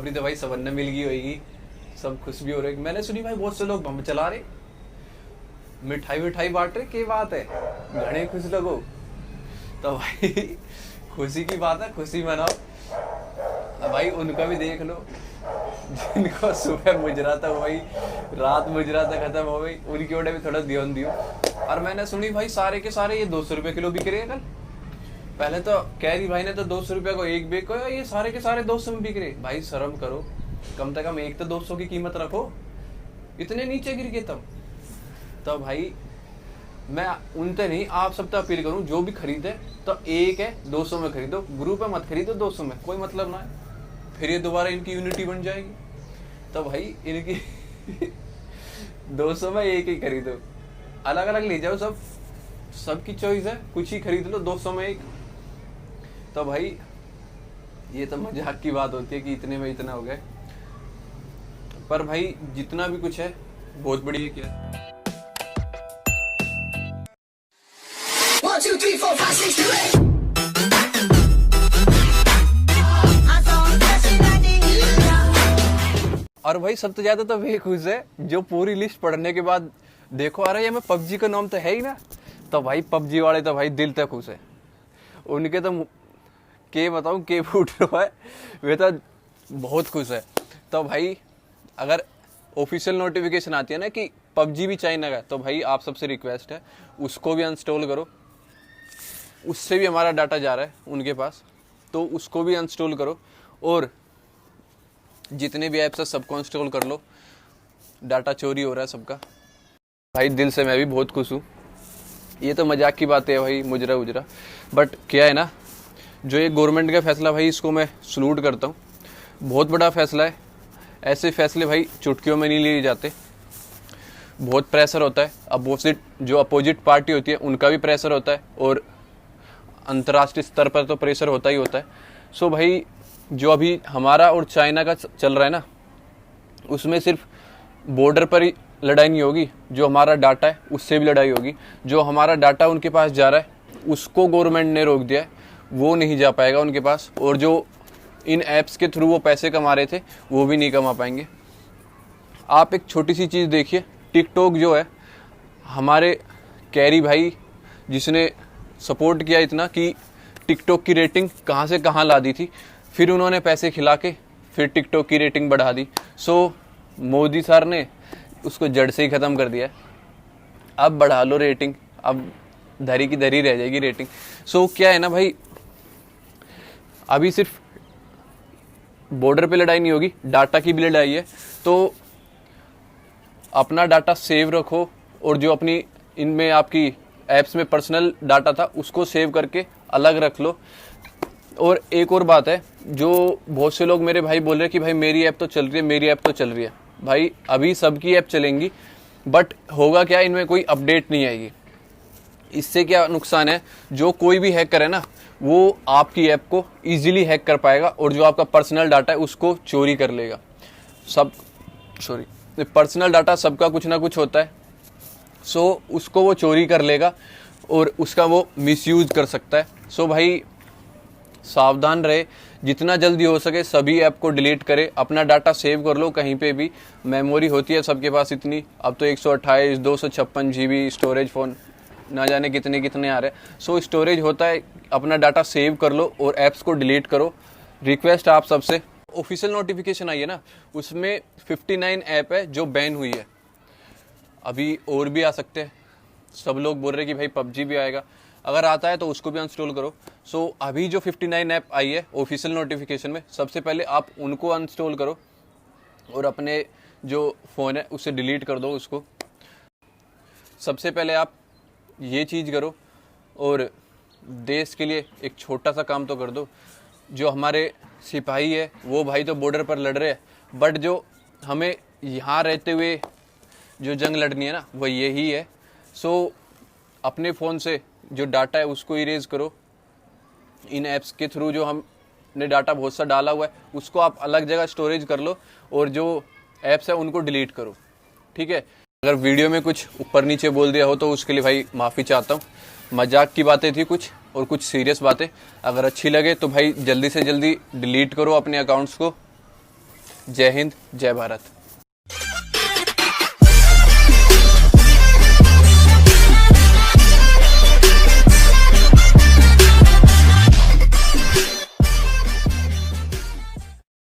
खुशखबरी तो भाई सबन्ने मिल गई होगी, सब खुश भी हो रहे। मैंने सुनी भाई बहुत से लोग बम चला रहे, मिठाई विठाई बांट रहे, क्या बात है, घने खुश लगो। तो भाई खुशी की बात है, खुशी मनाओ। भाई उनका भी देख लो, जिनको सुबह मुजरा था वही रात मुजरा था खत्म हो गई, उनकी ओर भी थोड़ा ध्यान दियो। और मैंने सुनी भाई सारे के सारे ये 200 रुपए किलो बिक रहे हैं कल। पहले तो कैरी भाई ने तो 200 रुपए को एक बेच को, ये सारे के सारे 200 में बिक रहे। भाई शर्म करो, कम से कम एक तो 200 की कीमत रखो, इतने नीचे गिर गए तब। तो भाई मैं उनसे नहीं, आप सबसे अपील करूं, जो भी खरीदे तो एक है 200 में खरीदो, ग्रुप में मत खरीदो 200 में, कोई मतलब ना है, फिर ये दोबारा इनकी यूनिटी बन जाएगी। तो भाई इनकी 200 में एक ही खरीदो, अलग अलग ले जाओ, सब सबकी चॉइस है, कुछ ही खरीद लो 200 में एक। तो भाई ये तो मजाक की बात होती है कि इतने में इतना हो गया, पर भाई जितना भी कुछ है बहुत बढ़िया किया। 1 2 3 4 5 6 7 8 और भाई सबसे ज्यादा तो वे खुश है जो पूरी लिस्ट पढ़ने के बाद देखो, अरे ये में पबजी का नाम तो है ही ना। तो भाई पबजी वाले तो भाई दिल तक खुश है, उनके तो के बताऊं के फूट रहा है, वे तो बहुत खुश है। तो भाई अगर ऑफिशियल नोटिफिकेशन आती है ना कि पबजी भी चाइना का, तो भाई आप सबसे रिक्वेस्ट है उसको भी अनस्टॉल करो, उससे भी हमारा डाटा जा रहा है उनके पास, तो उसको भी अनस्टॉल करो। और जितने भी ऐप्स है सबको इंस्टॉल कर लो, डाटा चोरी हो रहा है सबका। भाई दिल से मैं भी बहुत खुश हूँ, ये तो मजाक की बात है भाई, मुजरा उजरा, बट क्या है ना, जो ये गवर्नमेंट का फैसला भाई इसको मैं सलूट करता हूँ, बहुत बड़ा फैसला है। ऐसे फैसले भाई चुटकियों में नहीं लिए जाते, बहुत प्रेशर होता है, अपोजिट जो अपोजिट पार्टी होती है उनका भी प्रेशर होता है, और अंतर्राष्ट्रीय स्तर पर तो प्रेशर होता ही होता है। सो भाई जो अभी हमारा और चाइना का चल रहा है ना, उसमें सिर्फ बॉर्डर पर ही लड़ाई नहीं होगी, जो हमारा डाटा है उससे भी लड़ाई होगी। जो हमारा डाटा उनके पास जा रहा है उसको गवर्नमेंट ने रोक दिया है, वो नहीं जा पाएगा उनके पास, और जो इन ऐप्स के थ्रू वो पैसे कमा रहे थे वो भी नहीं कमा पाएंगे। आप एक छोटी सी चीज़ देखिए, टिकटॉक जो है, हमारे कैरी भाई जिसने सपोर्ट किया इतना कि टिकटॉक की रेटिंग कहाँ से कहाँ ला दी थी, फिर उन्होंने पैसे खिला के फिर टिकटॉक की रेटिंग बढ़ा दी। सो मोदी सर ने उसको जड़ से ही ख़त्म कर दिया है, अब बढ़ा लो रेटिंग, अब धरी की धरी रह जाएगी रेटिंग। सो क्या है ना भाई, अभी सिर्फ बॉर्डर पे लड़ाई नहीं होगी, डाटा की भी लड़ाई है। तो अपना डाटा सेव रखो, और जो अपनी इनमें आपकी ऐप्स में पर्सनल डाटा था उसको सेव करके अलग रख लो। और एक और बात है, जो बहुत से लोग मेरे भाई बोल रहे हैं कि भाई मेरी ऐप तो चल रही है, मेरी ऐप तो चल रही है। भाई अभी सबकी ऐप चलेंगी, बट होगा क्या, इनमें कोई अपडेट नहीं आएगी। इससे क्या नुकसान है, जो कोई भी हैक करे ना वो आपकी ऐप को इजीली हैक कर पाएगा, और जो आपका पर्सनल डाटा है उसको चोरी कर लेगा। पर्सनल डाटा सबका कुछ ना कुछ होता है, सो उसको वो चोरी कर लेगा और उसका वो मिसयूज कर सकता है। सो भाई सावधान रहे, जितना जल्दी हो सके सभी ऐप को डिलीट करे, अपना डाटा सेव कर लो कहीं पे भी। मेमोरी होती है सबके पास इतनी, अब तो 128 256 GB स्टोरेज, फ़ोन ना जाने कितने कितने आ रहे हैं। सो स्टोरेज होता है, अपना डाटा सेव कर लो और ऐप्स को डिलीट करो। रिक्वेस्ट आप सबसे, ऑफिशियल नोटिफिकेशन आई है ना, उसमें 59 ऐप है जो बैन हुई है, अभी और भी आ सकते हैं। सब लोग बोल रहे हैं कि भाई पबजी भी आएगा, अगर आता है तो उसको भी अनस्टॉल करो। सो अभी जो 59 ऐप आई है ऑफिशियल नोटिफिकेशन में, सबसे पहले आप उनको अनस्टॉल करो और अपने जो फ़ोन है उससे डिलीट कर दो उसको। सबसे पहले आप ये चीज़ करो, और देश के लिए एक छोटा सा काम तो कर दो। जो हमारे सिपाही है वो भाई तो बॉर्डर पर लड़ रहे हैं, बट जो हमें यहाँ रहते हुए जो जंग लड़नी है ना वो यही है। सो अपने फ़ोन से जो डाटा है उसको इरेज करो, इन ऐप्स के थ्रू जो हमने डाटा बहुत सा डाला हुआ है उसको आप अलग जगह स्टोरेज कर लो, और जो ऐप्स है उनको डिलीट करो, ठीक है। अगर वीडियो में कुछ ऊपर नीचे बोल दिया हो तो उसके लिए भाई माफ़ी चाहता हूँ, मजाक की बातें थी कुछ और कुछ सीरियस बातें। अगर अच्छी लगे तो भाई जल्दी से जल्दी डिलीट करो अपने अकाउंट्स को, जय हिंद, जय भारत।